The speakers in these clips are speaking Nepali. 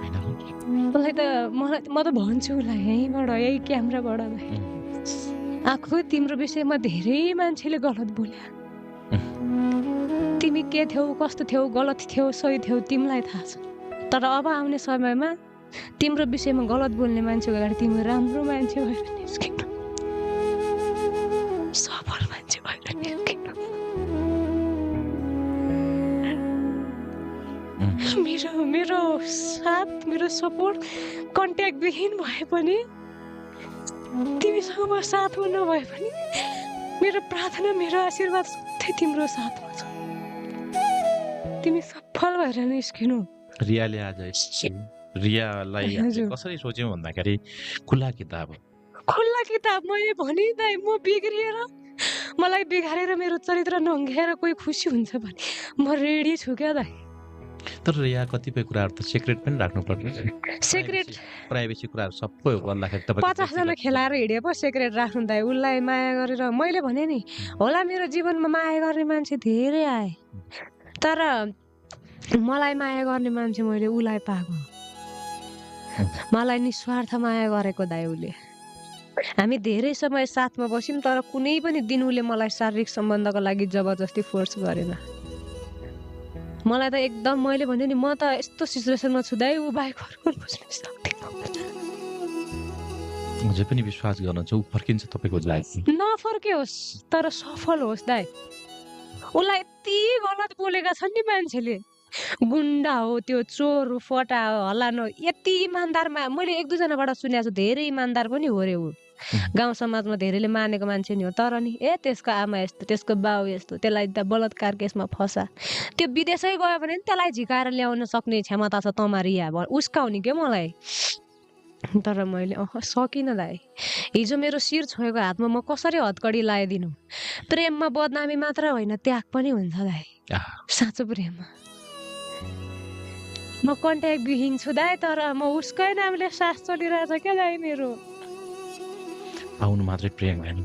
होइन र? उसलाई त म त भन्छु उसलाई यहीँबाट यही क्यामेराबाट आखु तिम्रो विषयमा धेरै मान्छेले गलत बोल्यो। तिमी के थियौ, कस्तो थियौ, गलत थियौ, सही थियौ तिमीलाई थाहा छ। तर अब आउने समयमा तिम्रो विषयमा गलत बोल्ने मान्छेको अगाडि तिमी राम्रो मान्छे भएर निस्किनु, सफल मान्छे भएर निस्किनु। मेरो साथ, मेरो सपोर्ट कन्ट्याक्ट विहीन भए पनि, तिमीसँग म साथमा नभए पनि मेरो प्रार्थना, मेरो आशीर्वाद सधैँ तिम्रो साथमा छ। तिमी सफल भएर निस्किनु। रियाले आज रियालाई हामीले कसरी सोच्यौँ भन्दाखेरि खुला किताब हो। खुल्ला किताब। मैले भने दाइ म बिग्रिएर, मलाई बिगारेर मेरो चरित्र नङ्ग्याएर कोही खुसी हुन्छ भने म रेडी छु क्या दाइ। तर रिया कतिपय कुराहरू त सिक्रेट पनि राख्नुपर्छ। सिक्रेट प्राइभेसी कुराहरू सबै गर्दाखेरि तपाईँ 50 जना खेलाएर हिँडे पो सिक्रेट राख्नु दाइ। उसलाई माया गरेर मैले भने नि होला मेरो जीवनमा माया गर्ने मान्छे धेरै आए, तर मलाई माया गर्ने मान्छे मैले उसलाई पाएको। मलाई निस्वार्थ माया गरेको दाइ उसले। हामी धेरै समय साथमा बस्यौँ, तर कुनै पनि दिन उसले मलाई शारीरिक सम्बन्धको लागि जबरजस्ती फोर्स गरेन। मलाई त एकदम मैले भने नि म त यस्तो सिचुएसनमा छु दाइ, ऊ बाहेक अर्को बुझ्न सक्दिनँ। जे पनि विश्वास गर्न छु फर्किन्छ तपाईँको लागि। नफर्कियोस् तर सफल होस् दाइ। उसलाई यति गलत बोलेका छन् नि मान्छेले, गुन्डा हो त्यो, चोर हो, फटा हो, हलान हो, यति इमान्दार। मैले 1-2जनाबाट सुनेको छु धेरै इमान्दार पनि हो रे ऊ। गाउँ समाजमा धेरैले मानेको मान्छे नि हो, तर नि त्यसको आमा यस्तो, त्यसको बाउ यस्तो, त्यसलाई त बलात्कार केसमा फसा। त्यो विदेशै गयो भने नि त्यसलाई झिकाएर ल्याउन सक्ने क्षमता छ तमारिया उस्काउने के मलाई। तर मैले सकिनँ दाइ। हिजो मेरो शिर छोएको हातमा म कसरी हतकडी लगाइदिनु। प्रेममा बदनामी मात्र होइन, त्याग पनि हुन्छ दाइ। साँचो प्रेममा म कन्ट्याक्ट विहीन छु दाइ, तर म उसकै नामले सास चलिरहेछ क्या दाइ मेरो। पाउनु मात्रै प्रेम होइन,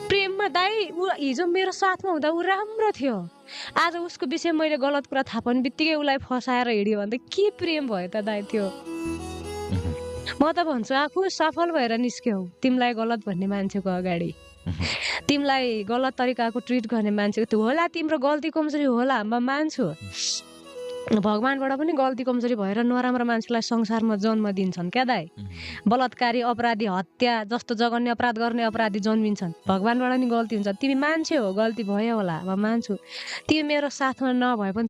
प्रेममा दाइ ऊ हिजो मेरो साथमा हुँदा ऊ राम्रो थियो। आज उसको विषय मैले गलत कुरा थाहा पाउने बित्तिकै उसलाई फसाएर हिँड्यो भने त के प्रेम भयो त दाइ त्यो। म त भन्छु आफू सफल भएर निस्क्यौ। तिमीलाई गलत भन्ने मान्छेको अगाडि, तिमीलाई गलत तरिकाको ट्रिट गर्ने मान्छेको होला तिम्रो गल्ती कमजोरी होला, म मान्छु। भगवानबाट पनि गल्ती कमजोरी भएर नराम्रो मान्छेलाई संसारमा जन्म दिन्छन् क्या दाइ। बलात्कारी, अपराधी, हत्या जस्तो जघन्य अपराध गर्ने अपराधी जन्मिन्छन्। भगवानबाट नि गल्ती हुन्छ। तिमी मान्छे हो, गल्ती भयो होला, म मान्छु। तिमी मेरो साथमा नभए पनि